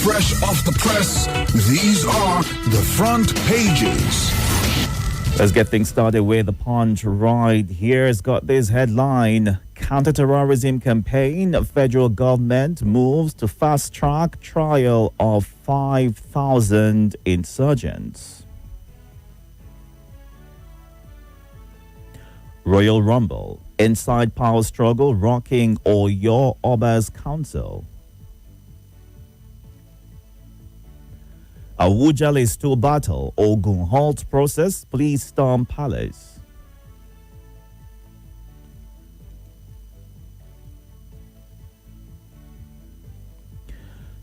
fresh off the press, these are the front pages. Let's get things started with the Punch right here. It's got this headline: Counter-terrorism campaign, federal government moves to fast-track trial of 5,000 insurgents. Royal Rumble, inside power struggle rocking Oyo Oba's council. Awujale still battle, Ogun halt process, please storm palace.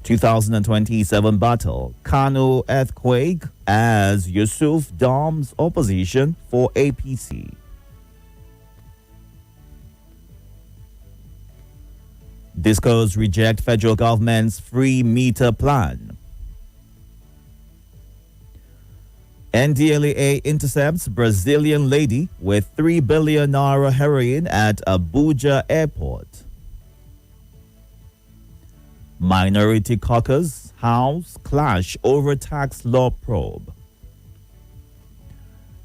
(2027) battle, Kano earthquake as Yusuf doms opposition for APC. Discos reject federal government's free meter plan. NDLEA intercepts Brazilian lady with 3 billion naira heroin at Abuja airport. Minority caucus house clash over tax law probe.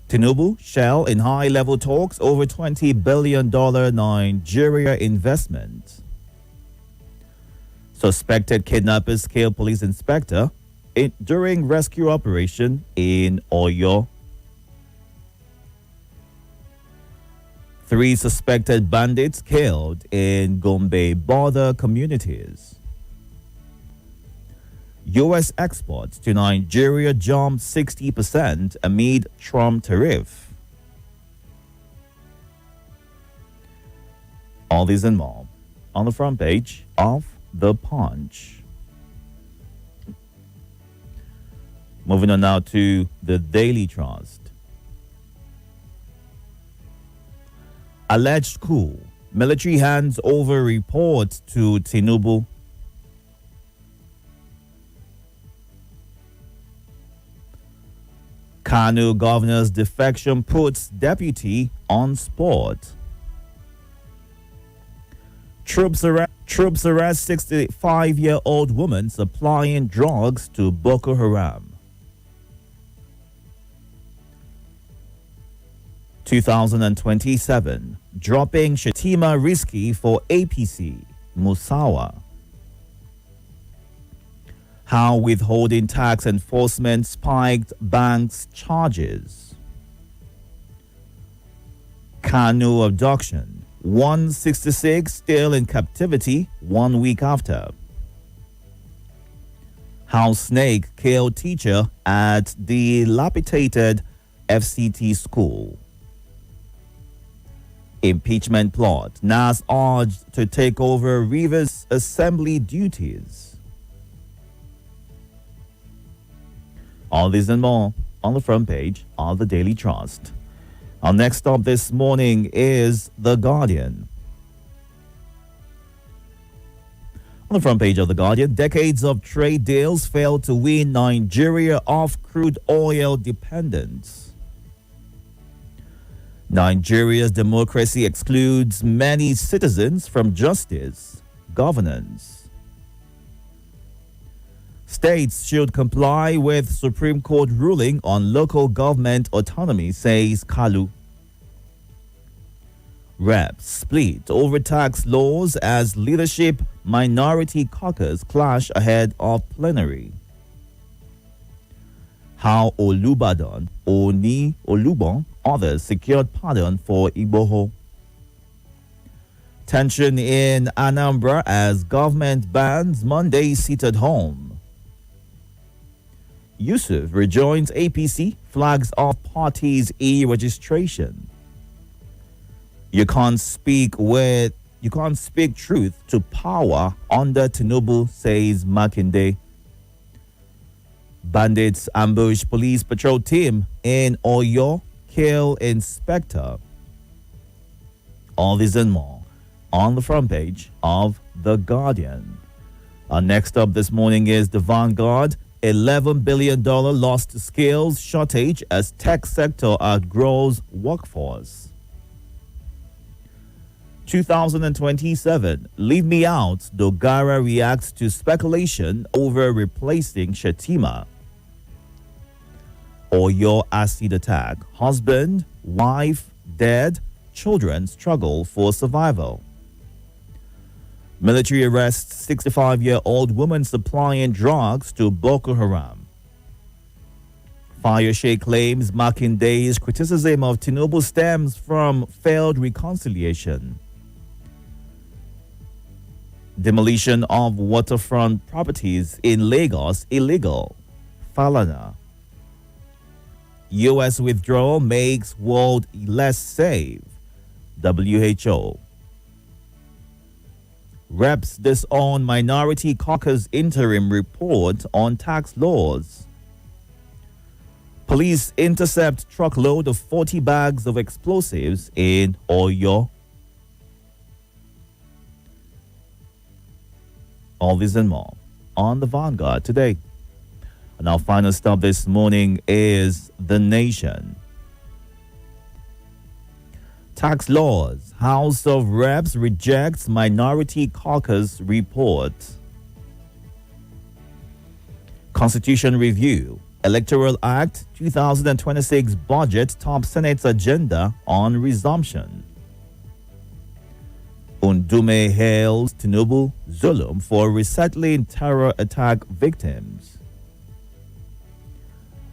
Tinubu shell in high-level talks over $20 billion Nigeria investment. Suspected kidnappers kill police inspector during rescue operation in Oyo. 3 suspected bandits killed in Gombe border communities. U.S. exports to Nigeria jumped 60% amid Trump tariff. All these and more on the front page of The Punch. Moving on now to the Daily Trust. Alleged coup. Military hands over report to Tinubu. Kano governor's defection puts deputy on spot. Troops arrest 65-year-old woman supplying drugs to Boko Haram. 2027, dropping Shetima risky for APC, Musawa. How withholding tax enforcement spiked banks' charges. Kanu abduction, 166 still in captivity 1 week after. How snake killed teacher at dilapidated FCT school. Impeachment plot, NAS urged to take over Rivers Assembly duties. All this and more on the front page of the Daily Trust. Our next stop this morning is The Guardian. On the front page of The Guardian, decades of trade deals failed to wean Nigeria off crude oil dependence. Nigeria's democracy excludes many citizens from justice, governance. States should comply with Supreme Court ruling on local government autonomy, says Kalu. Reps split over tax laws as leadership minority caucus clash ahead of plenary. How Olubadan, Oni Olubon, others secured pardon for Igboho. Tension in Anambra as government bans Monday sit at home. Yusuf rejoins APC, flags off party's e-registration. You can't speak truth to power under Tinubu, says Makinde. Bandits ambush police patrol team in Oyo, kill inspector. All this and more on the front page of The Guardian. Our next up this morning is The Vanguard. $11 billion lost to skills shortage as tech sector outgrows workforce. 2027. Leave me out. Dogara reacts to speculation over replacing Shetima. Or your acid attack. Husband, wife, dead. Children struggle for survival. Military arrests 65-year-old woman supplying drugs to Boko Haram. Fayose claims Makinde's criticism of Tinubu stems from failed reconciliation. Demolition of waterfront properties in Lagos illegal. Falana. U.S. withdrawal makes world less safe. WHO. Reps disown Minority Caucus interim report on tax laws. Police intercept truckload of 40 bags of explosives in Oyo. All this and more on the Vanguard today. And our final stop this morning is The Nation. Tax laws. House of Reps rejects Minority Caucus report. Constitution review. Electoral Act 2026 budget top Senate's agenda on resumption. Undume hails Tinubu Zulum for resettling terror attack victims.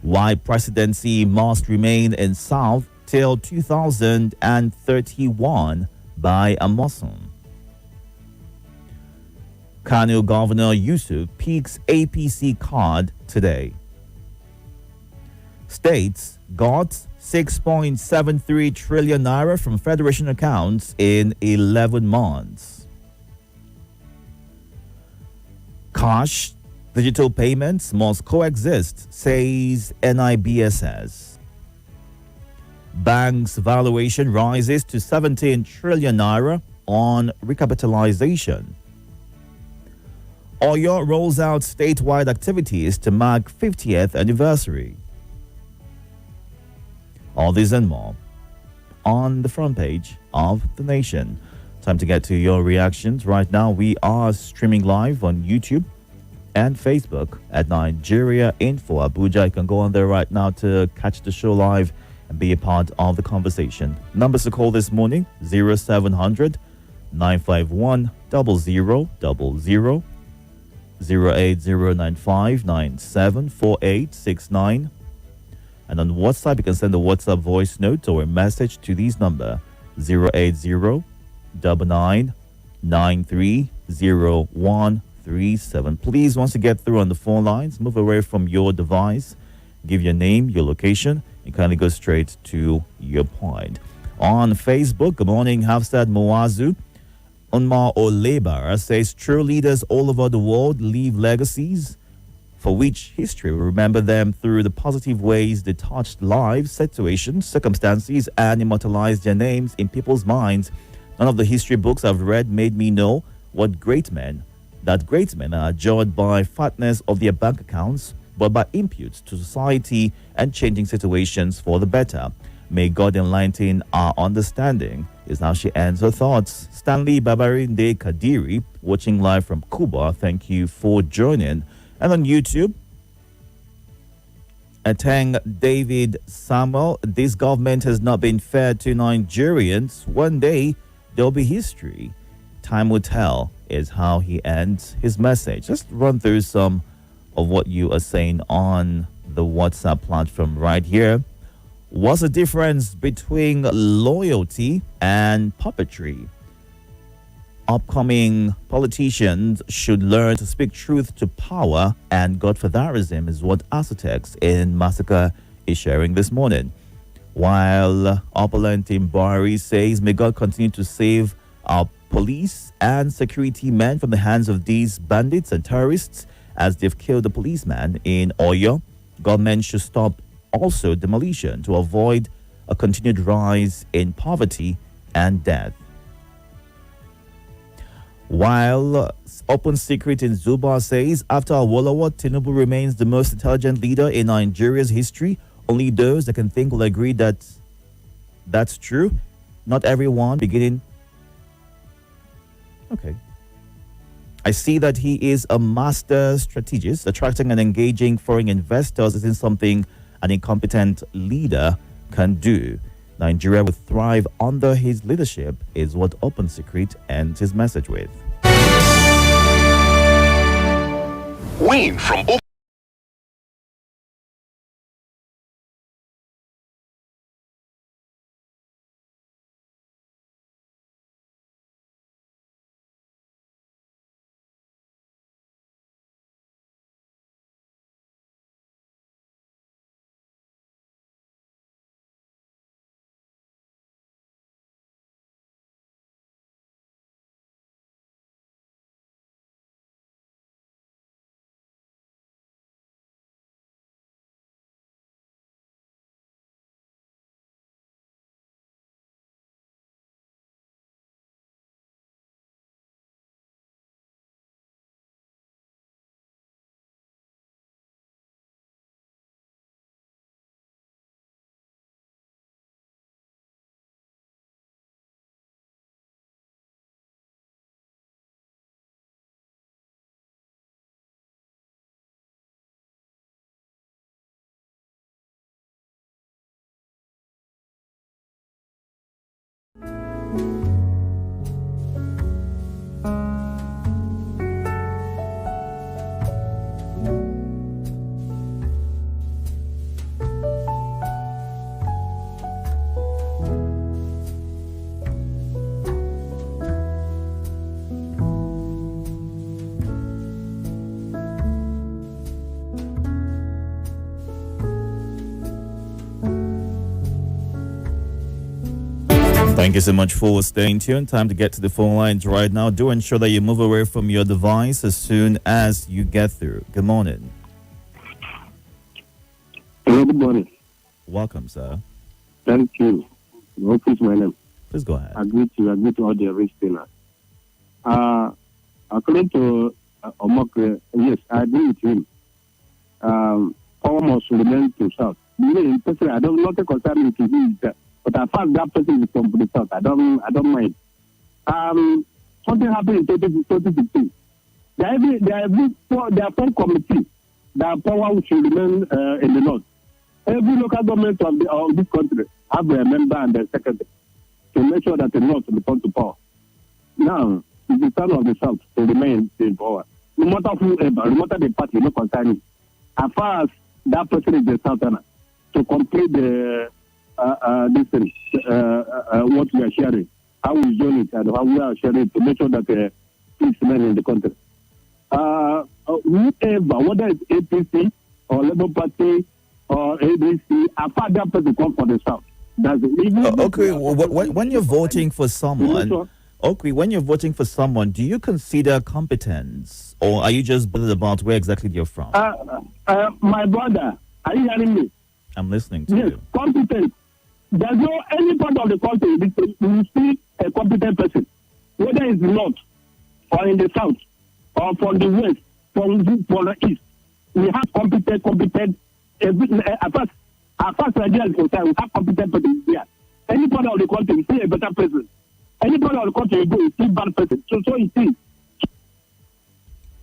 Why presidency must remain in South till 2031 by Amosun. Kano Governor Yusuf peaks APC card today. States got 6.73 trillion naira from Federation accounts in 11 months. Cash, digital payments must coexist, says NIBSS. Banks valuation rises to 17 trillion naira on recapitalization. Oyo rolls out statewide activities to mark 50th anniversary. All this and more on the front page of The Nation. Time to get to your reactions. Right now, we are streaming live on YouTube and Facebook at Nigeria Info Abuja. You can go on there right now to catch the show live and be a part of the conversation. Numbers to call this morning: 0700 951 0000, 08095 974869. And on WhatsApp, you can send a WhatsApp voice note or a message to these number: 080 99930137. Please, once you get through on the phone lines, move away from your device, give your name, your location, and kindly go straight to your point. On Facebook, good morning, Hafsad Moazu. Unma Olebara says true leaders all over the world leave legacies for which history will remember them through the positive ways they touched lives, situations, circumstances, and immortalized their names in people's minds. None of the history books I've read made me know that great men are judged by fatness of their bank accounts, but by inputs to society and changing situations for the better. May God enlighten our understanding, is how she ends her thoughts. Stanley Babarinde Kadiri, watching live from Cuba, thank you for joining. And on YouTube, Atang David Samuel, this government has not been fair to Nigerians. One day, there'll be history. Time will tell, is how he ends his message. Let's run through some of what you are saying on the WhatsApp platform right here. What's the difference between loyalty and puppetry? Upcoming politicians should learn to speak truth to power, and Godfatherism is what Asotex in Massacre is sharing this morning. While Opulent in Bari says, may God continue to save our police and security men from the hands of these bandits and terrorists as they've killed the policeman in Oyo. Government should stop also demolition to avoid a continued rise in poverty and death. While Open Secret in Zuba says, after Awolowo, Tinubu remains the most intelligent leader in Nigeria's history. Only those that can think will agree that that's true. Not everyone, beginning Okay. I see that he is a master strategist. Attracting and engaging foreign investors isn't something an incompetent leader can do. Nigeria will thrive under his leadership, is what Open Secret ends his message with. Win from Thank you so much for staying tuned. Time to get to the phone lines right now. Do ensure that you move away from your device as soon as you get through. Good morning. Hello, good morning. Welcome, sir. Thank you. What is my name? Please go ahead. I agree to all the rich thinners. According to Omokre, yes, I agree with him. Power must remain to South. Personally, I don't not concern me to him, but I found that person is from the South. I don't mind. Something happened in 2015. There are four committees that power should remain in the North. Every local government of this country have a member and a secretary to make sure that the North return to power. Now, it's the turn of the South to remain in power. No matter whoever, no matter the party, no concerning. As far as that person is the Southerner, to complete the this thing, what we are sharing, how we join it, and how we are sharing it to make sure that peace remains in the country. Whoever, whether it's APC or Labour Party or ADC, as far as that person come for the South. Okay, when you're voting for someone, when you're voting for someone, do you consider competence, or are you just bothered about where exactly you're from? My brother, are you hearing me? I'm listening to yes, you. Competence. There's no any part of the country you see a competent person, whether it's north or in the south or from the west, from the east. We have competent. As far as Nigeria is concerned, we have competent people here. Any part of the country, you see a better person. Any part of the country, you go, you see bad person. So it is.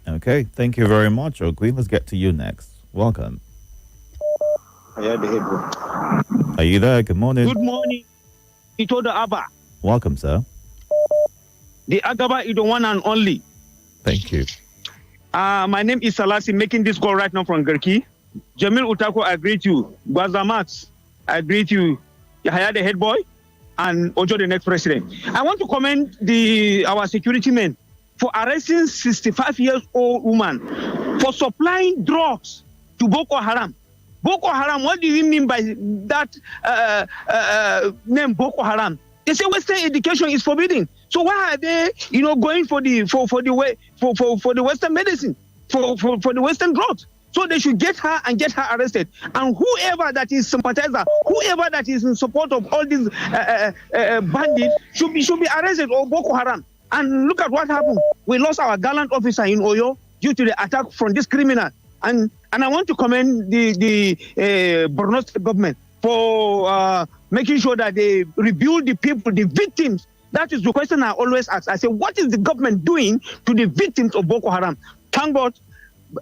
Okay, thank you very much, Ogui. Let's get to you next. Welcome. Are you there? Good morning. Good morning, Itodo Abba. Welcome, sir. The Agaba is the one and only. Thank you. My name is Salasi, making this call right now from Garki. Jamil Utako, I greet you. Gwazamat, I greet you. Yahya, the head boy, and Ojo, the next president. I want to commend our security men for arresting 65-year-old woman for supplying drugs to Boko Haram. Boko Haram, what do you mean by that name Boko Haram? They say Western education is forbidden. So why are they, going for the Western medicine, for the Western drugs? So they should get her arrested. And whoever that is sympathizer, whoever that is in support of all these bandits should be arrested, or Boko Haram. And look at what happened. We lost our gallant officer in Oyo due to the attack from this criminal. And I want to commend the Borno State government for making sure that they rebuild the people, the victims That is the question I always ask. I say, what is the government doing to the victims of Boko Haram? Thank God,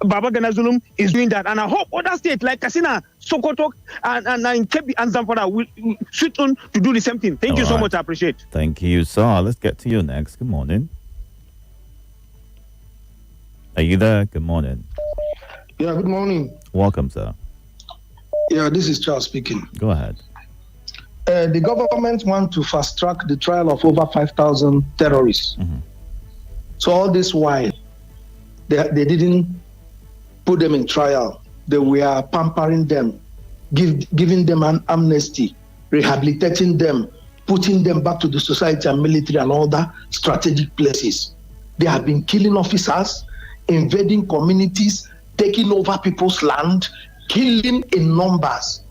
Baba Gana Zulum is doing that. And I hope other states like Kasina, Sokoto, and Kebbi and Zamfara will switch on to do the same thing. Thank you so much. I appreciate it. Thank you, sir. Let's get to you next. Good morning. Are you there? Good morning. Yeah, good morning. Welcome, sir. Yeah, this is Charles speaking. Go ahead. The government want to fast track the trial of over 5,000 terrorists. Mm-hmm. So all this while, they didn't put them in trial. They were pampering them, giving them an amnesty, rehabilitating them, putting them back to the society and military and other strategic places. They have been killing officers, invading communities, taking over people's land, killing in numbers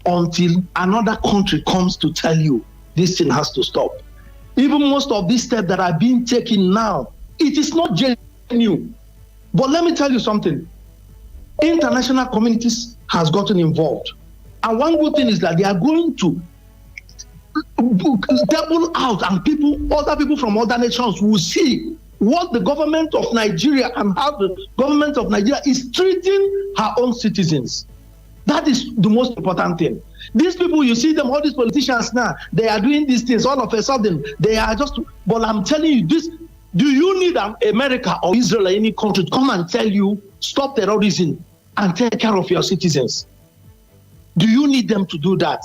until another country comes to tell you this thing has to stop. Even most of these steps that are being taken now, it is not genuine. But let me tell you something. International communities has gotten involved. And one good thing is that they are going to double out, and other people from other nations will see what the government of Nigeria and how the government of Nigeria is treating her own citizens. That is the most important thing. These people, you see them, all these politicians now, they are doing these things. All of a sudden, they are just, but I'm telling you this, do you need America or Israel or any country to come and tell you, stop terrorism and take care of your citizens? Do you need them to do that?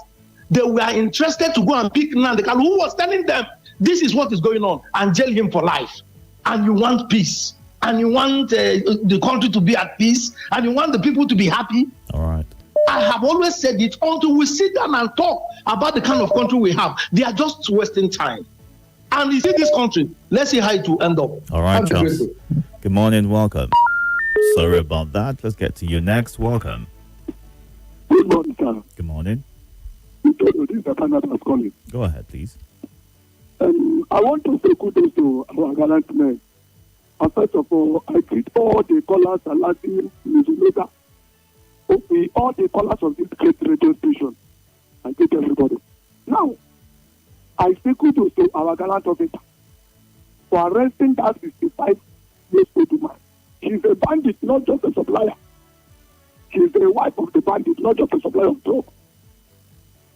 They were interested to go and pick Nandekal, who was telling them, this is what is going on, and jail him for life. And you want peace, and you want the country to be at peace, and you want the people to be happy. All right. I have always said it, until we sit down and talk about the kind of country we have, they are just wasting time. And you see this country, let's see how it will end up. All right, Charles. Good morning, welcome. Sorry about that. Let's get to you next. Welcome. Good morning, sir. Good morning. Itodo, this is the final that's calling. Go ahead, please. I want to say kudos to our gallant men. And first of all, I greet all the callers and Latin Newsmaker. Okay, all the callers of this great radio station. I greet everybody. Now, I say kudos to our gallant officer for arresting that 65 years old woman. She's a bandit, not just a supplier. She's the wife of the bandit, not just a supplier of drugs.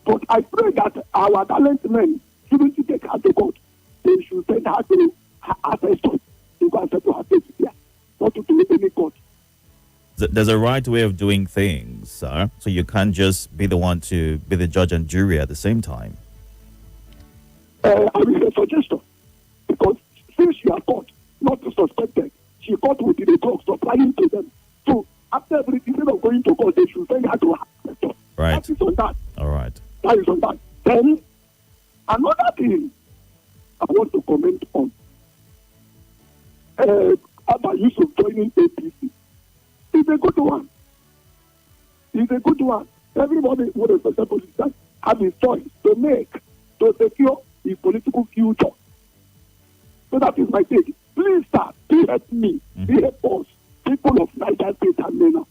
But I pray that our gallant men shouldn't take her to court. They should send her to her ancestors to go and settle her case here, not to do any court. There's a right way of doing things, sir. So you can't just be the one to be the judge and jury at the same time. I will a suggestion, because since she has caught, not suspected, she caught with the drugs supplying to them. So after everything, instead of going to court, they should send her to her ancestors. Right. That is on that. All right. That is on that. Then, another thing I want to comment on. Abba Yusuf joining APC. It's a good one. It's a good one. Everybody would have a politician have his choice to make to secure his political future. So that is my take. Please, sir, please help me. Please help us, people of Niger State and MENA,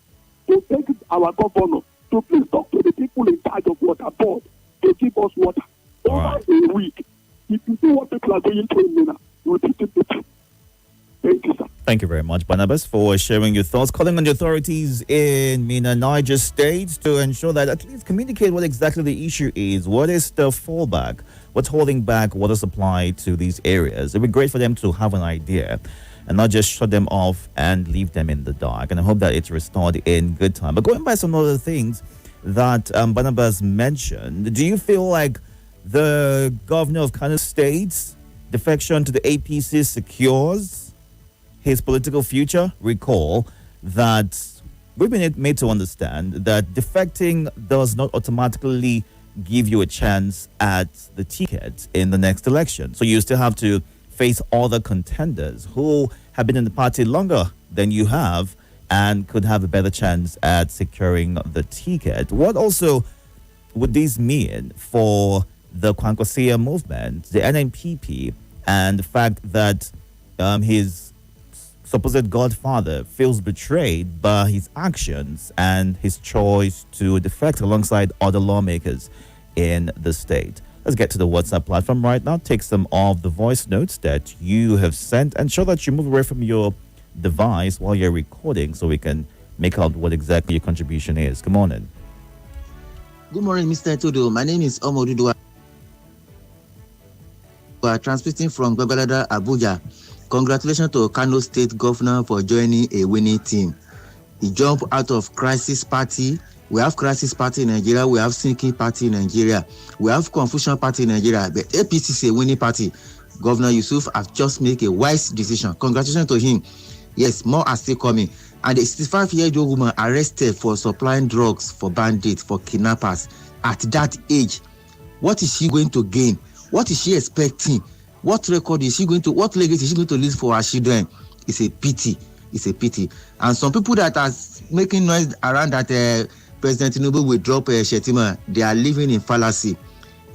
to take our governor to please talk to the people in charge of water board to give us water. Over a week. If you see what people are going through in MENA, you will take it. Thank you, sir. Thank you very much, Barnabas, for sharing your thoughts. Calling on the authorities in Mina, Niger State to ensure that at least communicate what exactly the issue is. What is the fallback? What's holding back water supply to these areas? It would be great for them to have an idea and not just shut them off and leave them in the dark. And I hope that it's restored in good time. But going by some other things that Barnabas mentioned, do you feel like the governor of Kano State's defection to the APC secures his political future? Recall that we've been made to understand that defecting does not automatically give you a chance at the ticket in the next election. So you still have to face other contenders who have been in the party longer than you have and could have a better chance at securing the ticket. What also would this mean for the Kwankwasia movement, the NNPP, and the fact that his supposed godfather feels betrayed by his actions and his choice to defect alongside other lawmakers in the state? Let's get to the WhatsApp platform right now. Take some of the voice notes that you have sent. Ensure that you move away from your device while you're recording so we can make out what exactly your contribution is. Good morning. Good morning, Mr. Itodo. My name is Omodudu. We are transmitting from Babalada, Abuja. Congratulations to Kano State Governor for joining a winning team. He jumped out of crisis party. We have crisis party in Nigeria. We have sinking party in Nigeria. We have confusion party in Nigeria. But APC is a winning party. Governor Yusuf has just made a wise decision. Congratulations to him. Yes, more are still coming. And the 65-year-old woman arrested for supplying drugs for bandits, for kidnappers. At that age, what is she going to gain? What is she expecting? What record is she going to, what legacy is she going to leave for her children? It's a pity. It's a pity. And some people that are making noise around that President Tinubu will drop Shetima, they are living in fallacy.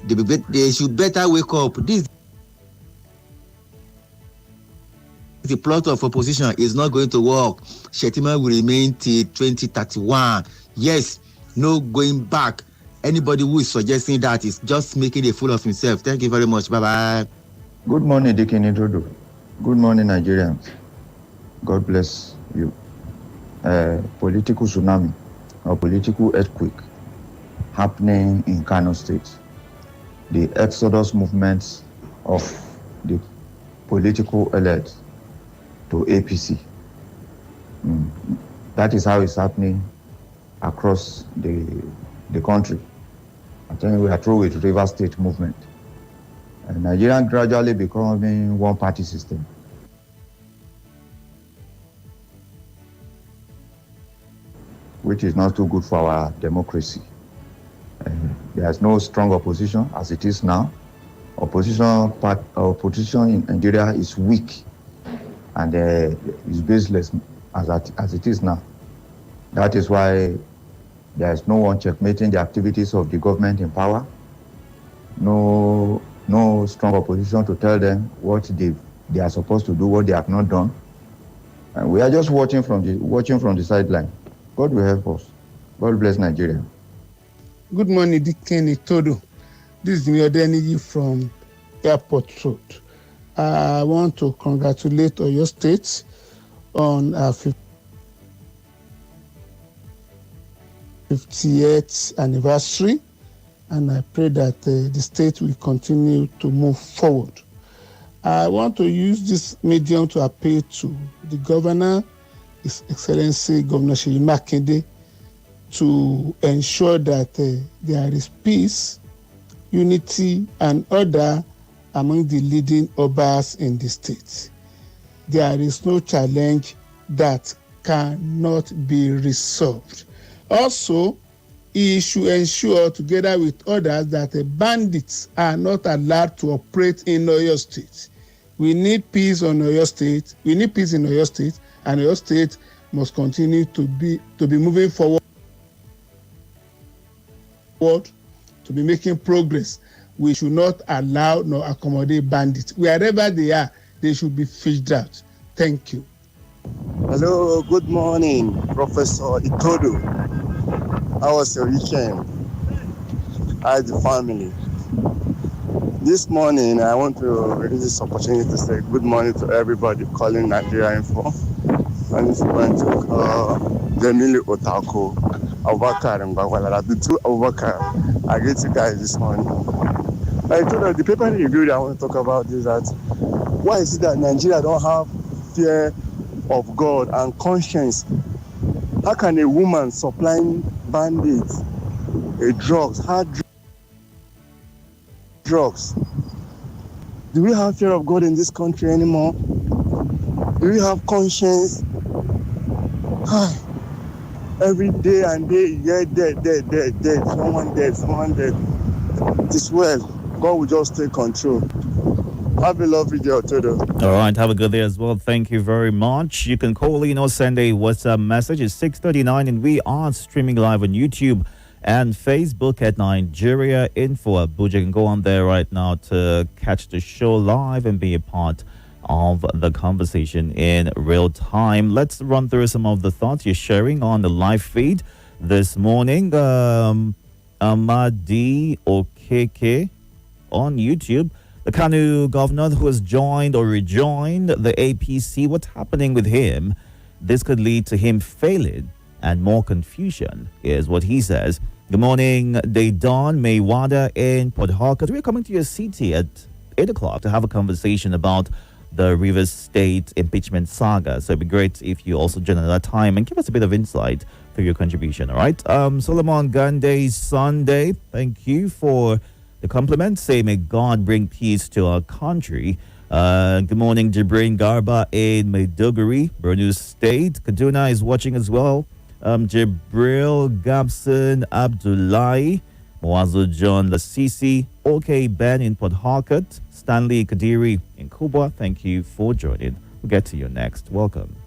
They should better wake up. This the plot of opposition is not going to work. Shetima will remain till 2031. Yes, no going back. Anybody who is suggesting that is just making a fool of himself. Thank you very much. Bye-bye. Good morning, Dickin Itodo. Good morning, Nigerians. God bless you. Political tsunami or political earthquake happening in Kano State. The exodus movements of the political elite to APC. That is how it's happening across the country. I think we are through with River State movement. And Nigeria gradually becoming one-party system. Which is not too good for our democracy. There is no strong opposition as it is now. Opposition in Nigeria is weak and is baseless as it is now. That is why there is no one checkmating the activities of the government in power. No strong opposition to tell them what they are supposed to do, what they have not done. And we are just watching from the sideline. God will help us. God bless Nigeria. Good morning, Dickin Itodo. This is Miodeni from Airport Road. I want to congratulate Oyo State on our 50th anniversary, and I pray that the state will continue to move forward. I want to use this medium to appeal to the governor, His Excellency Governor Seyi Makinde, to ensure that there is peace, unity, and order among the leading obas in the state. There is no challenge that cannot be resolved. Also, he should ensure, together with others, that the bandits are not allowed to operate in Oyo State. We need peace on Oyo State. We need peace in Oyo State, and Oyo State must continue to be moving forward, to be making progress. We should not allow nor accommodate bandits. Wherever they are, they should be fished out. Thank you. Hello, good morning, Professor Itodo. How was your weekend? How's the family? This morning, I want to use this opportunity to say good morning to everybody calling Nigeria Info. And this went to Jemili Otako, Abubakar, and Bagwala. The two Abubakar, I get you guys this morning. I told you the paper review that I want to talk about is that why is it that Nigeria don't have fear of God and conscience? How can a woman supplying bandits, hard drugs? Do we have fear of God in this country anymore? Do we have conscience? Every day and day, yeah, dead, someone dead. It is well. God will just take control. Have a lovely day, Itodo. All right, have a good day as well. Thank you very much. You can call in or send a WhatsApp message. It's 6:39, and we are streaming live on YouTube and Facebook at Nigeria Info Abuja. You can go on there right now to catch the show live and be a part of the conversation in real time. Let's run through some of the thoughts you're sharing on the live feed this morning. Amadi Okeke on YouTube. The Kanu governor who has joined or rejoined the APC, what's happening with him? This could lead to him failing and more confusion, is what he says. Good morning, Daydon Maywada in Port Harcourt. We're coming to your city at 8 o'clock to have a conversation about the Rivers State impeachment saga. So it'd be great if you also join at that time and give us a bit of insight for your contribution, all right? Solomon Gande Sunday, thank you for the compliment. Say, may God bring peace to our country. Good morning, Jibrin Garba in Maiduguri, Borno State. Kaduna is watching as well. Jibril Gabson Abdullahi, Moazo John Lasisi, OK Ben in Port Harcourt, Stanley Kadiri in Kubwa. Thank you for joining. We'll get to you next. Welcome.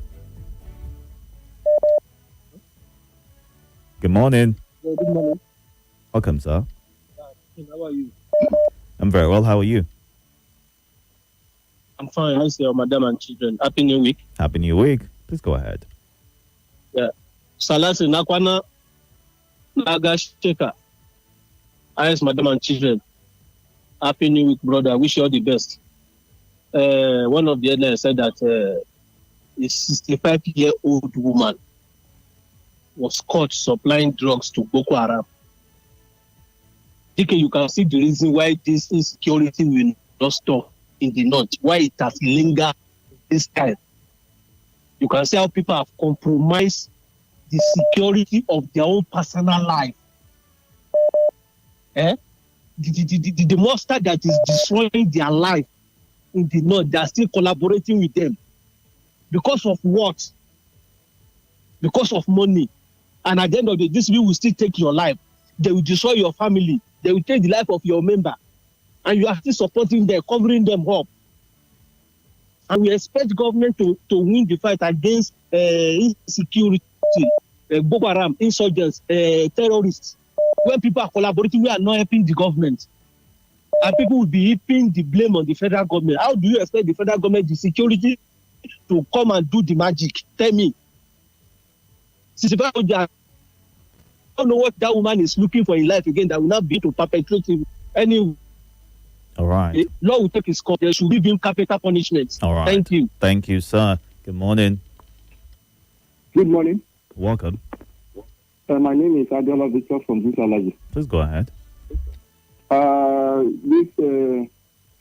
Good morning. Good morning. Welcome, sir. How are you? I'm very well. How are you? I'm fine. I say, madam and children. Happy New Week. Happy New Week. Please go ahead. Yeah. Salasi Nakwana Nagasheka. I ask madam and children. Happy New Week, brother. I wish you all the best. One of the headlines said that a 65-year-old woman was caught supplying drugs to Boko Haram. DK, you can see the reason why this insecurity will not stop in the north, why it has lingered this time. You can see how people have compromised the security of their own personal life. The monster that is destroying their life in the north, they are still collaborating with them. Because of what? Because of money. And at the end of the day, this will still take your life. They will destroy your family. They will take the life of your member. And you are still supporting them, covering them up. And we expect government to win the fight against insecurity, Boko Haram, insurgents, terrorists. When people are collaborating, we are not helping the government. And people will be heaping the blame on the federal government. How do you expect the federal government, the security, to come and do the magic? Tell me. I don't know what that woman is looking for in life again that will not be to perpetrate him. Anyway. All right. Law will take his course. There should give him capital punishment. All right. Thank you. Thank you, sir. Good morning. Good morning. Welcome. My name is Adela Victor from Zisalaji. Please go ahead. This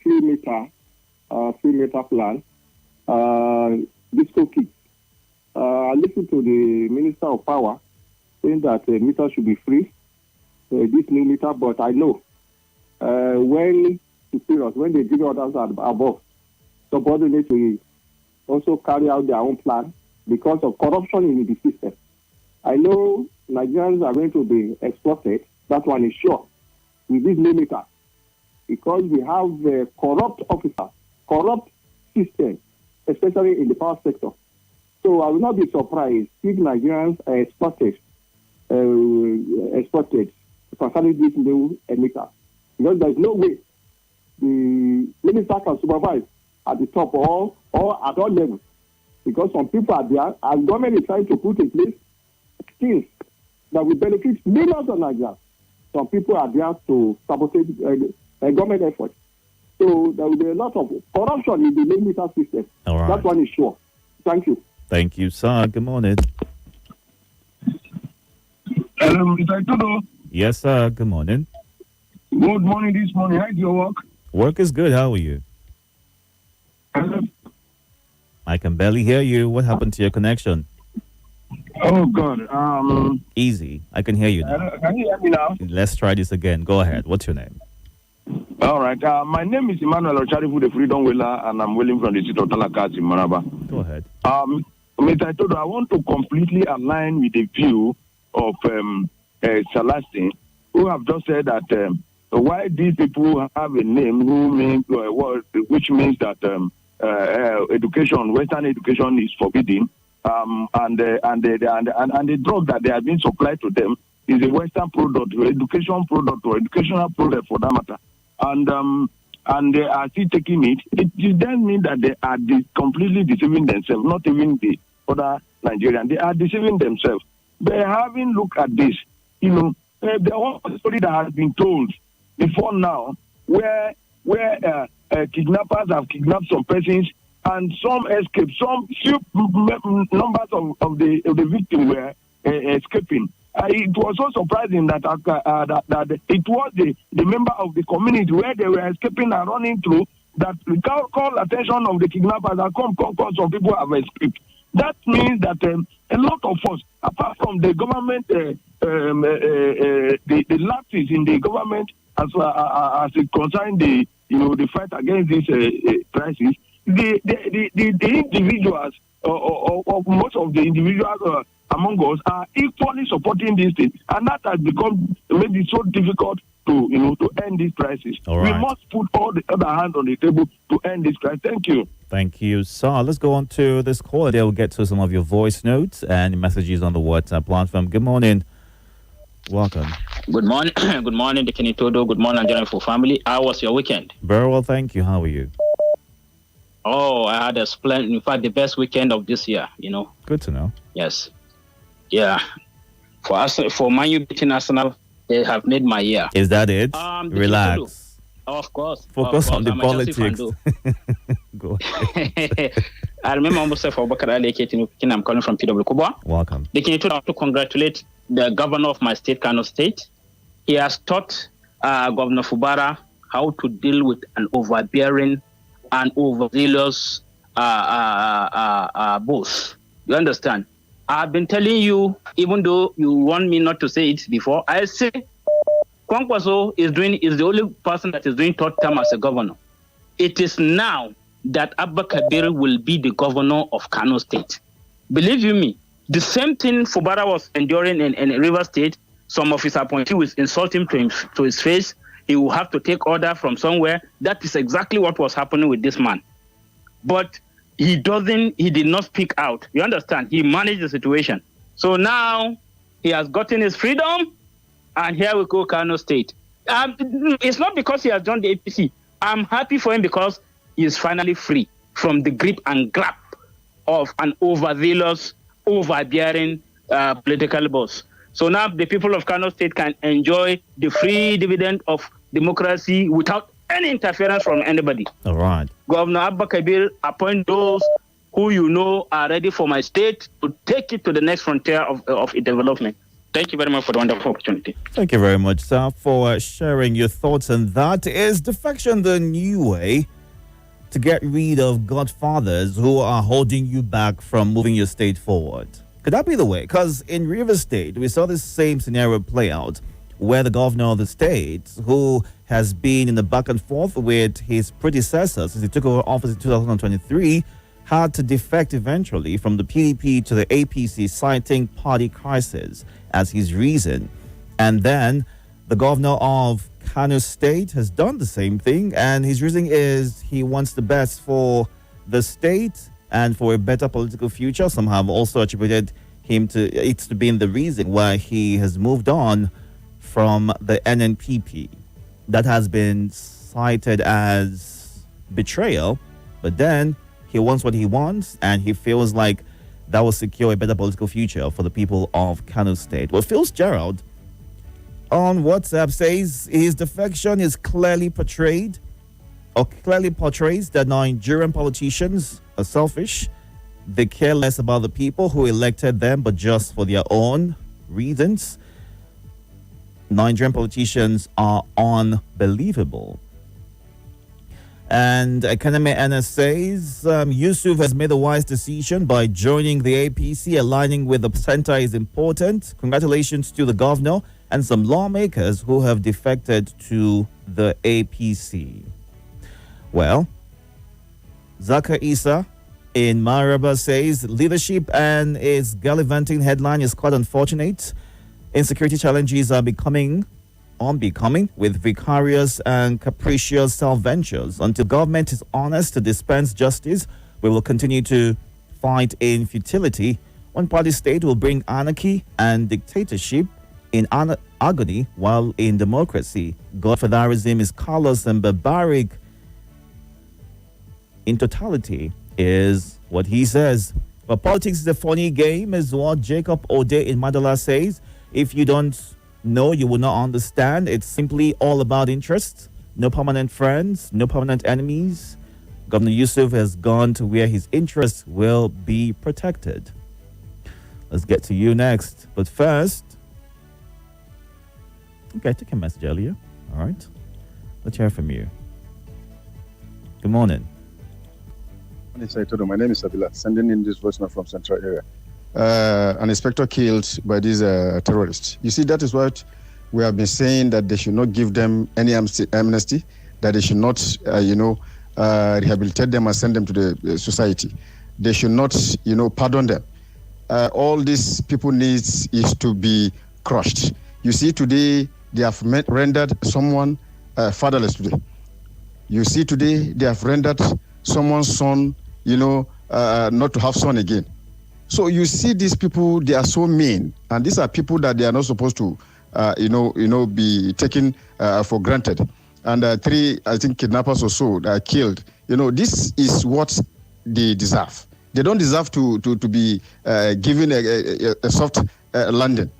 3-meter plan, disco kick. I listened to the Minister of Power saying that meter should be free, this new meter, but I know when they give orders above, subordinates will also carry out their own plan because of corruption in the system. I know Nigerians are going to be exploited, that one is sure, with this new meter, because we have corrupt officers, corrupt system, especially in the power sector. So I will not be surprised if Nigerians are exploited concerning this new emitter. Because there is no way the minister can supervise at the top or at all levels. Because some people are there, and government is trying to put in place things that will benefit millions of Nigerians. Some people are there to sabotage government efforts. So there will be a lot of corruption in the meter system. All right. That one is sure. Thank you. Thank you, sir. Good morning. Hello, Mr. Itodo. Yes, sir. Good morning. Good morning this morning. How do you work? Work is good. How are you? Hello. I can barely hear you. What happened to your connection? Oh, God. Easy. I can hear you now. Can you hear me now? Let's try this again. Go ahead. What's your name? All right. My name is Emmanuel Ocharifu, the Freedom Wheeler, and I'm wailing from the city of Talakat in Maraba. Go ahead. Mr. Itodo, I want to completely align with the view of Celestine, who have just said that why these people have a name which means that education, Western education is forbidden, and the drug that they have been supplied to them is a Western product, education product, or educational product for that matter, and they are still taking it. It doesn't mean that they are completely deceiving themselves, not even the other Nigerians. They are deceiving themselves. By having looked at this, the whole story that has been told before now, where kidnappers have kidnapped some persons and some escaped. Some few numbers of the victims were escaping. It was so surprising that that it was the member of the community where they were escaping and running through that call attention of the kidnappers and come, some people have escaped. That means that a lot of us, apart from the government, the lapses in the government as it concerns the fight against this crisis, the individuals or most of the individuals among us are equally supporting this thing, and that has become maybe so difficult to end this crisis. All right. We must put all the other hands on the table to end this crisis. Thank you. Thank you, sir. Let's go on to this call. They'll get to some of your voice notes and messages on the WhatsApp platform. Good morning. Welcome. Good morning. Good morning, Dikini Itodo. Good morning, Nigerian Full Family. How was your weekend? Very well, thank you. How are you? Oh, I had a splendid, in fact, the best weekend of this year, Good to know. Yes. Yeah. For us, for Man U beating Arsenal, they have made my year. Is that it? Relax. Itodo. Of course. Focus on the I'm a politics. Chelsea fan, Go ahead. I remember almost for Bakar Ali Ketin, I'm calling from PW Kubwa. Welcome. Dikini Itodo, I want to congratulate the governor of my state, Kano State. He has taught Governor Fubara how to deal with an overbearing and overzealous boss. You understand? I've been telling you, even though you want me not to say it before, I say Kwankwaso is the only person that is doing third term as a governor. It is now that Abba Kabir will be the governor of Kano State. Believe you me, the same thing Fubara was enduring in River State. Some of his appointees will insult him to his face. He will have to take order from somewhere. That is exactly what was happening with this man. But he did not speak out. You understand? He managed the situation. So now he has gotten his freedom, and here we go, Kano State. It's not because he has joined the APC. I'm happy for him because he is finally free from the grip and grab of an overzealous, overbearing political boss. So now the people of Kano State can enjoy the free dividend of democracy without any interference from anybody. All right. Governor Abba Kabir appoint those who are ready for my state to take it to the next frontier of development. Thank you very much for the wonderful opportunity. Thank you very much, sir, for sharing your thoughts on that. Is defection the new way to get rid of godfathers who are holding you back from moving your state forward? Could that be the way? Because in River State, we saw the same scenario play out where the governor of the state, who has been in the back and forth with his predecessor since he took over office in 2023, had to defect eventually from the PDP to the APC, citing party crisis as his reason. And then the governor of Kano State has done the same thing, and his reason is he wants the best for the state and for a better political future. Some have also attributed him to being the reason why he has moved on from the NNPP. That has been cited as betrayal, but then he wants what he wants, and he feels like that will secure a better political future for the people of Kano State. Well, Fitzgerald on WhatsApp says his defection is clearly portrays that Nigerian politicians are selfish. They care less about the people who elected them, but just for their own reasons. Nigerian politicians are unbelievable. And Economy Anna says Yusuf has made a wise decision by joining the APC. Aligning with the center is important. Congratulations to the governor and some lawmakers who have defected to the APC. Well, Zaka Isa in Maraba says leadership and its gallivanting headline is quite unfortunate. Insecurity challenges are becoming with vicarious and capricious self-ventures. Until government is honest to dispense justice, we will continue to fight in futility. One party state will bring anarchy and dictatorship in agony, while in democracy, godfatherism is callous and barbaric in totality, is what he says. But politics is a funny game, is what Jacob Ode in Madala says. If you don't know, you will not understand. It's simply all about interest. no permanent friends, no permanent enemies. Governor Yusuf has gone to where his interests will be protected. Let's get to you next. But first, okay, I took a message earlier. All right. Let's hear from you. Good morning. Itodo. My name is Abila, sending in this voice note from Central area. An inspector killed by these terrorists. You see, that is what we have been saying, that they should not give them any amnesty, that they should not, rehabilitate them and send them to the society. They should not, pardon them. All these people needs is to be crushed. You see, today they have rendered someone fatherless today. You see, today they have rendered someone's son, not to have son again. So you see, these people, they are so mean, and these are people that they are not supposed to, be taken for granted. And 3, I think, kidnappers or so that are killed. This is what they deserve. They don't deserve to be given a soft landing.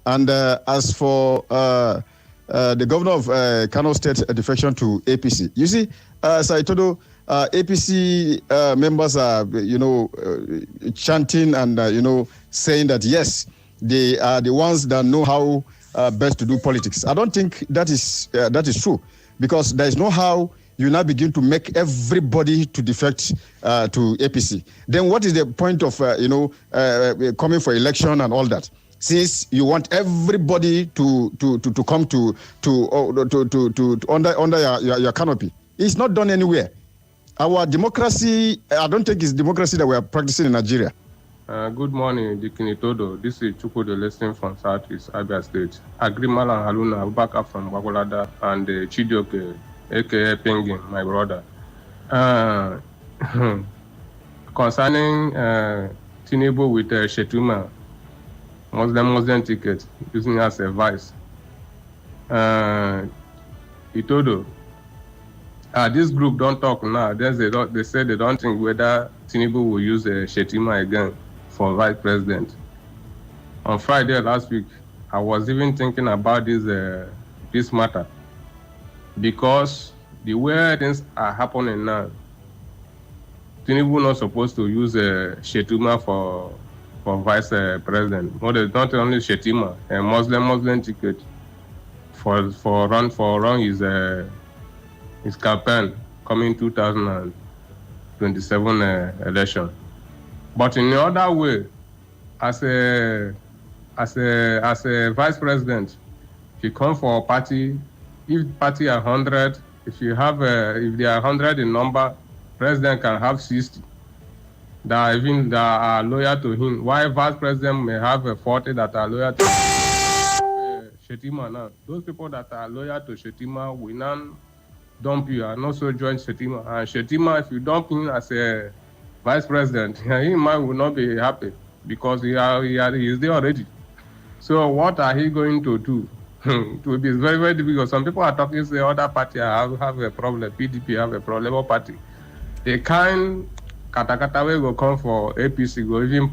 And as for the governor of Kano State defection to APC, you see, as I told you, APC members are, chanting and, saying that, yes, they are the ones that know how best to do politics. I don't think that is true, because there is no how you now begin to make everybody to defect to APC. Then what is the point of, coming for election and all that? Since you want everybody to come to under your canopy. It's not done anywhere. Our democracy, I don't think it's democracy that we are practicing in Nigeria. Good morning, Dikin Itodo. This is Chukwudo listening from Southeast Abia State. Agrimal and Haluna Abubakar from Bagolada, and Chidioke, aka Penguin, my brother. Concerning Tinubu with Shetuma, Muslim ticket, using as a vice. Itodo. This group don't talk now. They say they don't think whether Tinubu will use Shetima again for vice president. On Friday last week, I was even thinking about this matter, because the way things are happening now, Tinubu not supposed to use Shetima for vice president. Not only Shetima, a Muslim ticket for run his campaign coming 2027 election. But in the other way, as a vice president, if you come for a party, if party are 100, if they are 100 in number, president can have 60 that are loyal to him. While vice president may have 40 that are loyal to Shetima now. Those people that are loyal to Shetima will not dump you and also join Shetima. And Shetima, if you dump him as a vice president, he will not be happy, because he is there already. So what are he going to do? It will be very, very difficult. Some people are talking, say other party have a problem, PDP have a problem, Labour Party. They can't Katakata will come for APC, go even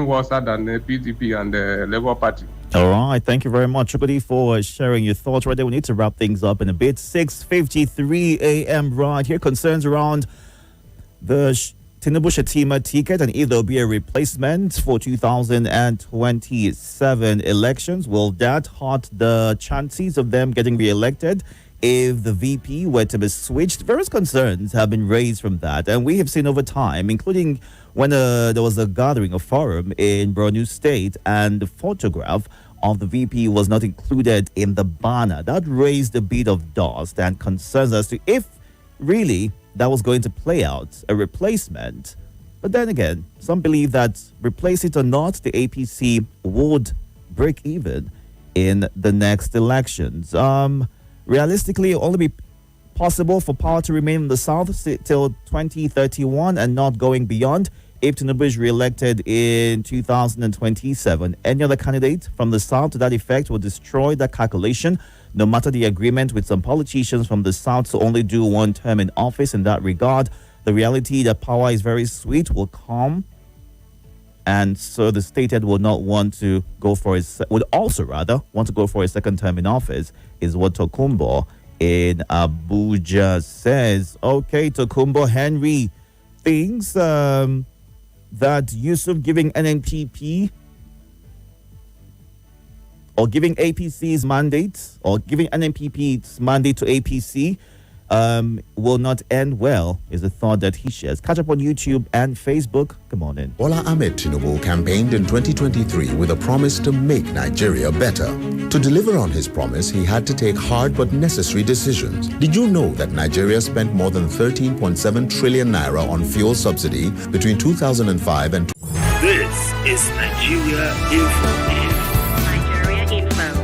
worse than the PDP and the Labour Party. All right, thank you very much, Chukudi, for sharing your thoughts right there. We need to wrap things up in a bit. 6:53 a.m. right here. Concerns around the Tinubu Shetima ticket and if there'll be a replacement for 2027 elections. Will that hurt the chances of them getting re-elected if the VP were to be switched? Various concerns have been raised from that, and we have seen over time, including when there was a gathering, a forum in Borno State, and the photograph of the VP was not included in the banner. That raised a bit of dust and concerns as to if really that was going to play out, a replacement. But then again, some believe that replace it or not, the APC would break even in the next elections. Realistically, it'll only be possible for power to remain in the South till 2031 and not going beyond if Tinubu is re-elected in 2027. Any other candidate from the South to that effect will destroy that calculation, no matter the agreement with some politicians from the South to only do one term in office. In that regard, the reality that power is very sweet will come, and so the statehead will not want to go for would also rather want to go for a second term in office, is what Tokumbo in Abuja says, okay, Tokumbo Henry thinks that Yusuf giving NNPP or giving APC's mandate or giving NNPP's mandate to APC will not end well, is a thought that he shares. Catch up on YouTube and Facebook. Good morning. Bola Ahmed Tinubu campaigned in 2023 with a promise to make Nigeria better. To deliver on his promise, he had to take hard but necessary decisions. Did you know that Nigeria spent more than 13.7 trillion naira on fuel subsidy between 2005 and... This is Nigeria Info. Nigeria Info.